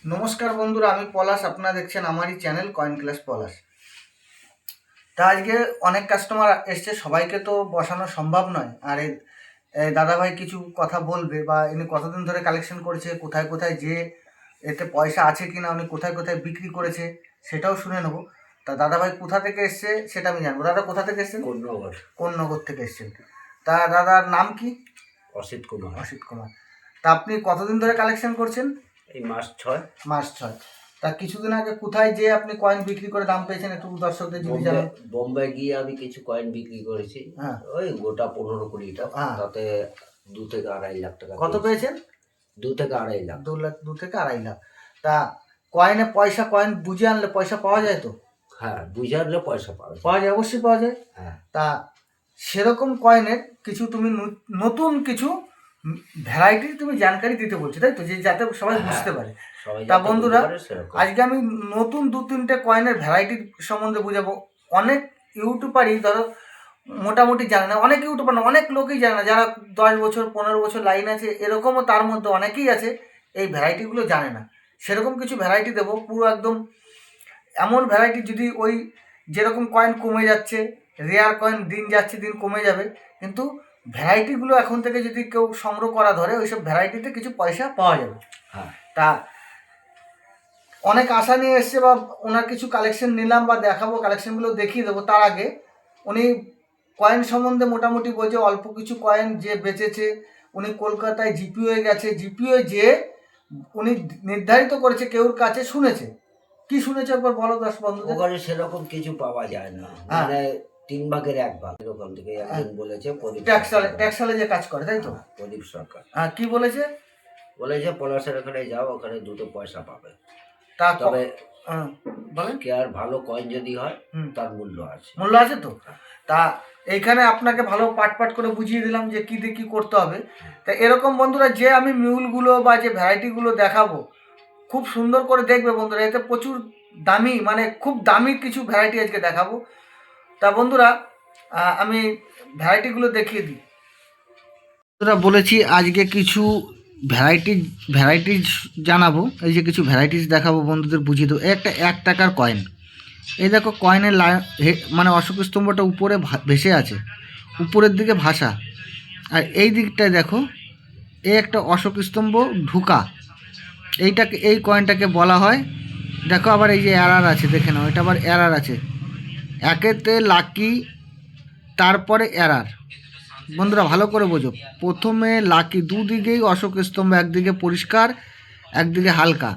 নমস্কার বন্ধুরা, আমি পলাশ। আপনারা দেখছেন আমারই চ্যানেল কয়েন ক্লাস পলাশ। তা আজকে অনেক কাস্টমার এসছে, সবাইকে তো বসানো সম্ভব নয়। আর এই দাদাভাই কিছু কথা বলবে, বা ইনি কতদিন ধরে কালেকশন করেছে, কোথায় কোথায় যে এতে পয়সা আছে কিনা, উনি কোথায় কোথায় বিক্রি করেছে সেটাও শুনে নেবো। তা দাদাভাই কোথা থেকে এসছে সেটা আমি জানবো। দাদা কোথা থেকে এসছেন? কোন নগর থেকে এসছেন? তা দাদার নাম কি? অসিত কুমার। তা আপনি কতদিন ধরে কালেকশন করছেন? এই মাস 6। তা কিছুদিন আগে কোথায় যে আপনি কয়েন বিক্রি করে দাম পেয়েছেন একটু দর্শকদের যদি জানান। বোম্বে গিয়ে আমি কিছু কয়েন বিক্রি করেছি। হ্যাঁ, ওই গোটা 15-20টা। হ্যাঁ। তাতে 2 থেকে 2.5 লাখ টাকা। কত পেয়েছেন? 2 থেকে 2.5 লাখ। 2 থেকে 2.5 লাখ। তা কয়েন বুঝে আনলে পয়সা পাওয়া যায় তো? হ্যাঁ, বুঝে আনলে পয়সা পাওয়া যায়, অবশ্যই পাওয়া যায়। হ্যাঁ। তা সেরকম কয়েনের কিছু তুমি নতুন কিছু ভ্যারাইটি তুমি জানকারি দিতে বলছো, তাই তো, যে যাতে সবাই বুঝতে পারে। তা বন্ধুরা, আজকে আমি নতুন 2-3টে কয়েনের ভ্যারাইটির সম্বন্ধে বুঝাবো। অনেক ইউটিউবারই ধরো মোটামুটি জানে না, অনেক ইউটিউবার না, অনেক লোকই জানে না, যারা 10 বছর 15 বছর লাইন আছে, এরকমও তার মধ্যে অনেকেই আছে এই ভ্যারাইটিগুলো জানে না। সেরকম কিছু ভ্যারাইটি দেবো, পুরো একদম এমন ভ্যারাইটি, যদি ওই যেরকম কয়েন কমে যাচ্ছে, রেয়ার কয়েন দিন যাচ্ছে দিন কমে যাবে, কিন্তু ভ্যারাইটিগুলো এখন থেকে যদি কেউ সংগ্রহ করা ধরে, ওইসব ভ্যারাইটিতে কিছু পয়সা পাওয়া যাবে। হ্যাঁ। তা অনেক আশা নিয়ে এসছে, বা ওনার কিছু কালেকশন নিলাম বা দেখাবো, কালেকশনগুলো দেখিয়ে দেবো। তার আগে উনি কয়েন সম্বন্ধে মোটামুটি বলছে, অল্প কিছু কয়েন যে বেচেছে, উনি কলকাতায় জিপিওয়ে গেছে, জিপিওয়ে যে উনি নির্ধারিত করেছে কেউর কাছে শুনেছে। কি শুনেছে একবার বলো দশ বন্ধুদের। ওখানে সেরকম কিছু পাওয়া যায় না, মানে 3 ভাগের 1 ভাগ এরকম থেকে একজন বলেছে। ট্যাক্সালে যে কাজ করে, তাই তো? প্রদীপ সরকার। হ্যাঁ, কি বলেছে? বলেছে পলাশের ওখানে যাও, ওখানে দুটো পয়সা পাবে। তা তবে বলেন কি, আর ভালো কয়েন যদি হয় তার মূল্য আছে তো। তা এইখানে আপনাকে ভালো পাট করে বুঝিয়ে দিলাম যে কী দিয়ে কী করতে হবে। তা এরকম বন্ধুরা, যে আমি মিউলগুলো বা যে ভ্যারাইটিগুলো দেখাবো, খুব সুন্দর করে দেখবে বন্ধুরা। এতে প্রচুর দামি, মানে খুব দামি কিছু ভ্যারাইটি আজকে দেখাবো। তা বন্ধুরা, আমি ভ্যারাইটিগুলো দেখিয়ে দিই। বন্ধুরা, বলেছি আজকে কিছু ভ্যারাইটিস জানাবো। এই যে কিছু ভ্যারাইটিস দেখাবো বন্ধুদের, বুঝিয়ে দেবো। একটা 1 টাকার কয়েন, এই দেখো কয়েনের মানে অশোক স্তম্ভটা উপরে ভেসে আছে, উপরের দিকে ভাসা। আর এই দিকটায় দেখো, এই একটা অশোক স্তম্ভ ঢুকা, এই কয়েনটাকে বলা হয়। দেখো আবার এই যে এরার আছে, দেখে নাও, এটা আবার এরার আছে। একেতে লাকি, তারপরে এরার। বন্ধুরা ভালো করে বোঝো, প্রথমে লাকি, দুদিকেই অশোক স্তম্ভ, একদিকে পরিষ্কার একদিকে হালকা,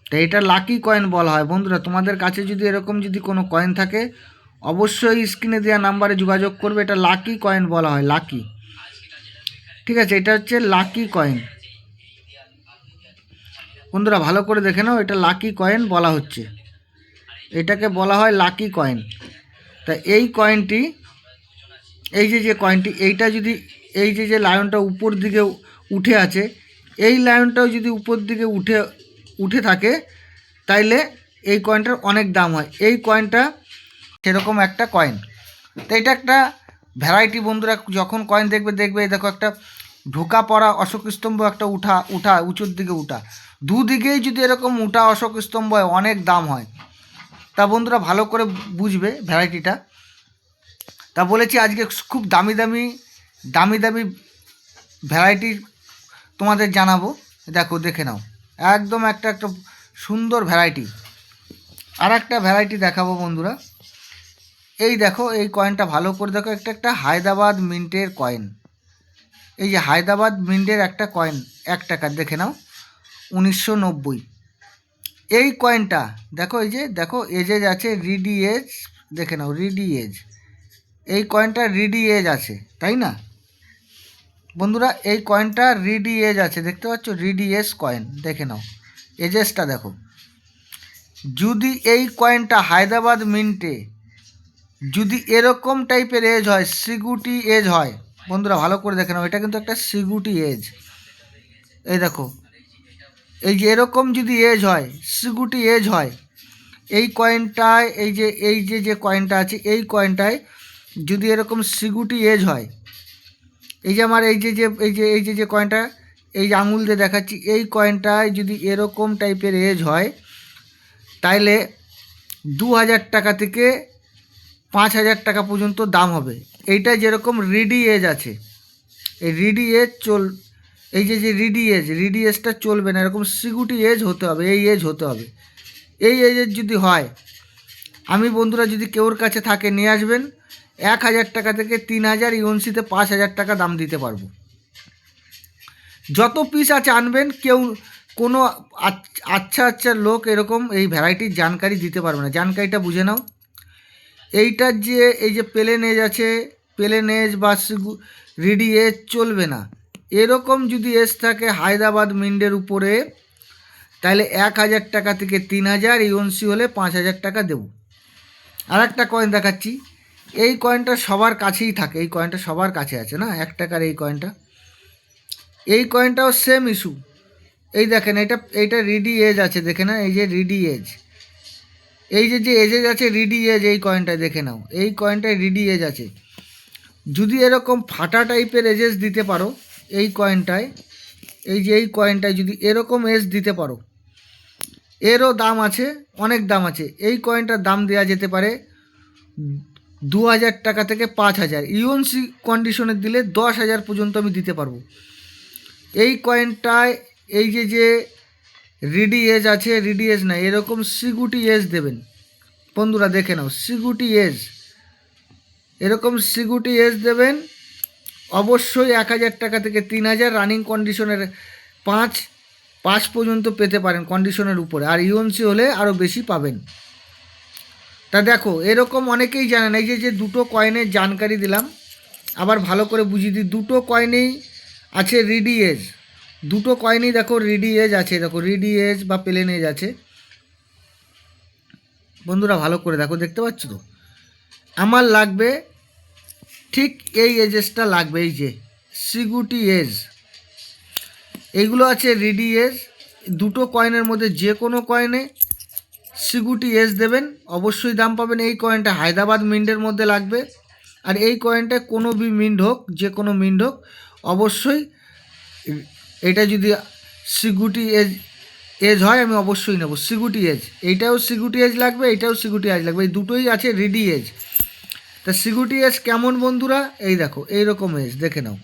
তো এটা লাকি কয়েন বলা হয়। বন্ধুরা, তোমাদের কাছে যদি এরকম যদি কোনো কয়েন থাকে, অবশ্যই স্ক্রিনে দেওয়া নাম্বারে যোগাযোগ করবে। এটা লাকি কয়েন বলা হয়, লাকি। ঠিক আছে, এটা হচ্ছে লাকি কয়েন। বন্ধুরা ভালো করে দেখে নাও, এটা লাকি কয়েন বলা হচ্ছে, এটাকে বলা হয় লাকি কয়েন। তা এই কয়েনটি, এই যে কয়েনটি, এইটা যদি এই যে লায়নটা উপর দিকে উঠে আছে, এই লায়নটাও যদি উপর দিকে উঠে থাকে, তাইলে এই কয়েনটার অনেক দাম হয়। এই কয়েনটা সেরকম একটা কয়েন। তো এটা একটা ভ্যারাইটি বন্ধুরা। যখন কয়েন দেখবে এই দেখো, একটা ঢোকা পড়া অশোক স্তম্ভ, একটা উঠা উঁচুর দিকে উঠা, দুদিকেই যদি এরকম উঠা অশোক স্তম্ভ হয়, অনেক দাম হয়। তা বন্ধুরা ভালো করে বুঝবে ভ্যারাইটিটা। তা বলেছি আজকে খুব দামি ভ্যারাইটি তোমাদের জানাবো। দেখো, দেখে নাও, একদম একটা সুন্দর ভ্যারাইটি। আর একটা ভ্যারাইটি দেখাবো বন্ধুরা। এই দেখো, এই কয়েনটা ভালো করে দেখো, একটা হায়দ্রাবাদ মিন্টের কয়েন। এই যে হায়দ্রাবাদ মিন্টের একটা কয়েন, 1 টাকার, দেখে নাও, 1990। এই কয়েনটা দেখো, এই যে দেখো, এজেজ আছে, রিডি এজ, দেখে নাও, রিডি এজ। এই কয়েনটা রিডি এজ আছে, তাই না বন্ধুরা? এই কয়েনটা রিডি এজ আছে, দেখতে পাচ্ছ, রিডি এজ কয়েন, দেখে নাও, এজেসটা দেখো। যদি এই কয়েনটা হায়দ্রাবাদ মিন্টে যদি এরকম টাইপের এজ হয়, সিকিউরিটি এজ হয়, বন্ধুরা ভালো করে দেখে নাও, এটা কিন্তু একটা সিকিউরিটি এজ। এই দেখো, এই যে এরকম যদি এজ হয়, সিকিউরিটি এজ হয়, এই কয়েনটায়, এই যে কয়েনটা আছে, এই কয়েনটায় যদি এরকম সিকিউরিটি এজ হয়, এই যে আমার এই যে কয়েনটা, এই যে আঙুল দিয়ে দেখাচ্ছি, এই কয়েনটায় যদি এরকম টাইপের এজ হয় তাইলে 2000 টাকা থেকে 5000 টাকা পর্যন্ত দাম হবে। এইটা যেরকম রিডি এজ আছে, এই রিডি এজ এই যে রিডি এজটা চলবে না, এরকম সিকিউরিটি এজ হতে হবে, এই এজ হতে হবে। এই এজের যদি হয়, আমি বন্ধুরা যদি কেউর কাছে থাকে নিয়ে আসবেন, 1000 টাকা থেকে 3000, ইউএনসিতে 5000 টাকা দাম দিতে পারবো। যত পিস আছে আনবেন, কেউ কোনো আচ্ছা লোক এরকম এই ভ্যারাইটির জানকারি দিতে পারবে না। জানকারিটা বুঝে নাও। এইটার যে এই যে প্লেন এজ আছে, প্লেন এজ বা রিডি এজ চলবে না। এরকম যদি এজ থাকে হায়দ্রাবাদ মিন্ডের উপরে, তাহলে 1000 টাকা থেকে 3000, ইউএনসি হলে 5000 টাকা দেবো। আর একটা কয়েন দেখাচ্ছি, এই কয়েনটা সবার কাছেই থাকে, এই কয়েনটা সবার কাছে আছে না, 1 টাকার এই কয়েনটা। এই কয়েনটাও সেম ইস্যু। এই দেখেন, এইটা রিডি এজ আছে, দেখে না, এই যে রিডি এজ, এই যে এজেজ আছে রিডি এজ, এই কয়েনটায় দেখে নাও, এই কয়েনটায় রিডি এজ আছে। যদি এরকম ফাটা টাইপের এজেস দিতে পারো এই কয়েনটায়, এই যে এই কয়েনটায় যদি এরকম এজ দিতে পারো, এরও দাম আছে, অনেক দাম আছে। এই কয়েনটার দাম দেওয়া যেতে পারে 2000 টাকা থেকে 5000, ইউএনসি কন্ডিশনে দিলে 10,000 পর্যন্ত আমি দিতে পারবো। এই কয়েনটায় এই যে রিডি এজ আছে, রিডি এজ না, এরকম সিকিউরিটি এজ দেবেন বন্ধুরা, দেখে নাও, সিকিউরিটি এজ, এরকম সিকিউরিটি এজ দেবেন। অবশ্যই 1000 টাকা থেকে 3000, রানিং কন্ডিশনের 5 পর্যন্ত পেতে পারেন কন্ডিশনের উপরে, আর ইউএনসি হলে আরও বেশি পাবেন। তা দেখো, এরকম অনেকেই জানেন। এই যে দুটো কয়েনের জানকারি দিলাম, আবার ভালো করে বুঝিয়ে দিই। দুটো কয়েনেই আছে রিডি এজ, দুটো কয়েনেই দেখো রিডি এজ আছে, দেখো রিডি এজ বা প্লেন এজ আছে বন্ধুরা, ভালো করে দেখো, দেখতে পাচ্ছ তো। আমার লাগবে ঠিক এই এজেসটা লাগবে, এই যে সিকিউরিটি এজ, এইগুলো আছে রিডি এজ। দুটো কয়েনের মধ্যে যে কোনো কয়েনে সিকিউরিটি এজ দেবেন, অবশ্যই দাম পাবেন। এই কয়েনটা হায়দ্রাবাদ মিন্টের মধ্যে লাগবে, আর এই কয়েনটা কোনো মিন্ট হোক, যে কোনো মিন্ট হোক, অবশ্যই এটা যদি সিকিউরিটি এজ হয় আমি অবশ্যই নেব সিকিউরিটি এজ। এইটাও সিকিউরিটি এজ লাগবে, এইটাও সিকিউরিটি এজ লাগবে, এই দুটোই আছে রিডি এজ। তা সিকিউরিটি এজ কেমন বন্ধুরা, এই দেখো এইরকম এজ, দেখে নাও,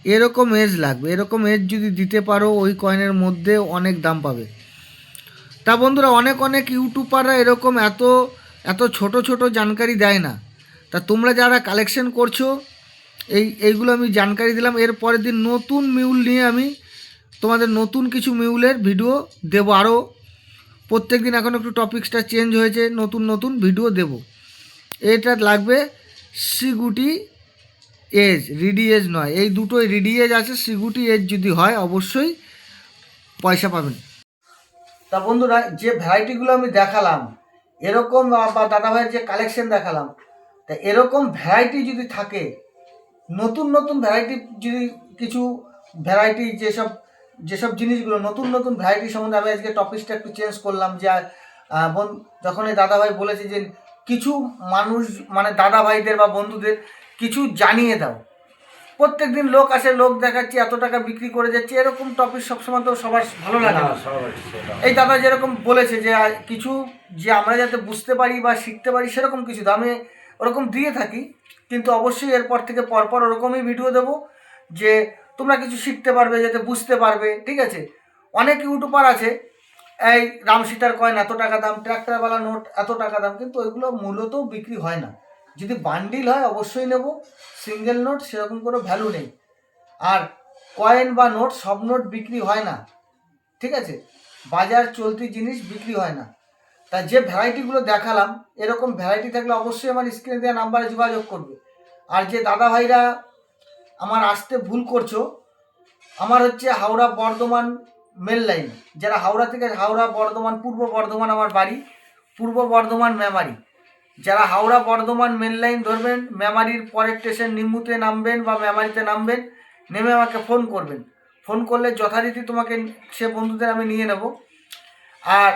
এরকম এজ লাগবে। এরকম এজ যদি দিতে পারো ওই কয়েনের মধ্যে অনেক দাম পাবে। তা বন্ধুরা, অনেক ইউটিউবাররা এরকম এত ছোট জানকারি দেয় না। তা তোমরা যারা কালেকশন করছো, এইগুলো আমি জানকারি দিলাম। এর পরের দিন নতুন মিউল নিয়ে আমি তোমাদের নতুন কিছু মিউলের ভিডিও দেবো। আরও প্রত্যেক দিন এখন একটু টপিকসটা চেঞ্জ হয়েছে, নতুন ভিডিও দেব। এটা লাগবে সিকিউরিটি এজ, রিডি এজ নয়। এই দুটোই রিডি এজ আছে, সিকিউরিটি এজ যদি হয় অবশ্যই পয়সা পাবেন। তা বন্ধুরা, যে ভ্যারাইটিগুলো আমি দেখালাম, এরকম বা দাদাভাইয়ের যে কালেকশন দেখালাম, তা এরকম ভ্যারাইটি যদি থাকে, নতুন ভ্যারাইটি, যদি কিছু ভ্যারাইটি, যেসব জিনিসগুলো নতুন ভ্যারাইটি সম্বন্ধে আমি আজকে টপিকসটা একটু চেঞ্জ করলাম। যে যখন এই দাদাভাই বলেছে যে কিছু মানুষ, মানে দাদাভাইদের বা বন্ধুদের কিছু জানিয়ে দাও। প্রত্যেক দিন লোক আসে, লোক দেখাচ্ছে, এত টাকা বিক্রি করে যাচ্ছে, এরকম টপিক সবসময় তো সবার ভালো লাগে না। এই দাদা যেরকম বলেছে যে কিছু, যে আমরা যাতে বুঝতে পারি বা শিখতে পারি, সেরকম কিছু দামে ওরকম দিয়ে থাকি। কিন্তু অবশ্যই এরপর থেকে পরপর ওরকমই ভিডিও দেবো, যে তোমরা কিছু শিখতে পারবে, যাতে বুঝতে পারবে, ঠিক আছে। অনেক ইউটিউবার আছে, এই রামসীতার কয়েন এত টাকা দাম, ট্র্যাক্টরওয়ালা নোট এত টাকা দাম, কিন্তু ওইগুলো মূলত বিক্রি হয় না। যদি বান্ডিল হয় অবশ্যই নেব, সিঙ্গেল নোট সেরকম কোনো ভ্যালু নেই। আর কয়েন বা নোট, সব নোট বিক্রি হয় না, ঠিক আছে। বাজার চলতি জিনিস বিক্রি হয় না। তা যে ভ্যারাইটিগুলো দেখালাম, এরকম ভ্যারাইটি থাকলে অবশ্যই আমার স্ক্রিনে দেওয়া নাম্বারে যোগাযোগ করবে। আর যে দাদা ভাইরা আমার আসতে ভুল করছো, আমার হচ্ছে হাওড়া বর্ধমান মেল লাইন। যারা হাওড়া থেকে, হাওড়া বর্ধমান, পূর্ব বর্ধমান আমার বাড়ি, পূর্ব বর্ধমান মেমারি। যারা হাওড়া বর্ধমান মেন লাইন ধরবেন, মেমারির পরের স্টেশন নিম্বুতে নামবেন বা মেমারিতে নামবেন, নেমে আমাকে ফোন করবেন। ফোন করলে যথারীতি তোমাকে সে বন্ধুদের আমি নিয়ে নেব। আর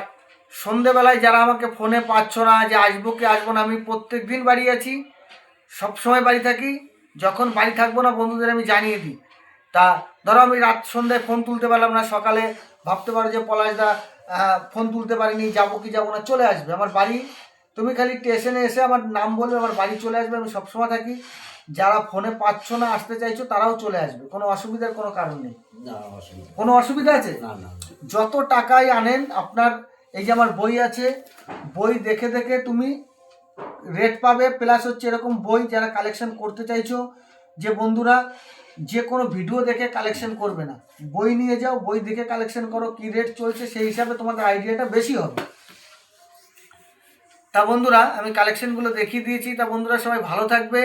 সন্ধেবেলায় যারা আমাকে ফোনে পাচ্ছ না, যে আসবো কি আসবো না, আমি প্রত্যেক দিন বাড়ি আছি, সবসময় বাড়ি থাকি। যখন বাড়ি থাকবো না বন্ধুদের আমি জানিয়ে দিই তা ধরো আমি রাত সন্ধ্যায় ফোন তুলতে পারলাম না, সকালে ভাবতে পারো যে পলাশদা ফোন তুলতে পারিনি, যাবো কি যাবো না, চলে আসবে আমার বাড়ি। তুমি খালি স্টেশনে এসে আমার নাম বলবে, আমার বাড়ি চলে আসবে। আমি সবসময় থাকি, যারা ফোনে পাচ্ছ না, আসতে চাইছো, তারাও চলে আসবে, কোনো অসুবিধার কোনো কারণ নেই। না অসুবিধা, কোনো অসুবিধা আছে? না না। যত টাকাই আনেন আপনার, এই যে আমার বই আছে, বই দেখে দেখে তুমি রেট পাবে। প্লাস হচ্ছে এরকম বই যারা কালেকশন করতে চাইছো, যে বন্ধুরা যে কোনো ভিডিও দেখে কালেকশন করবে না, বই নিয়ে যাও, বই দেখে কালেকশন করো, কি রেট চলছে সেই হিসাবে তোমাদের আইডিয়াটা বেশি হবে। তা বন্ধুরা আমি কালেকশনগুলো দেখিয়ে দিয়েছি। তা বন্ধুরা সবাই ভালো থাকবে,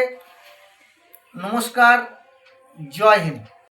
নমস্কার, জয় হিন্দ।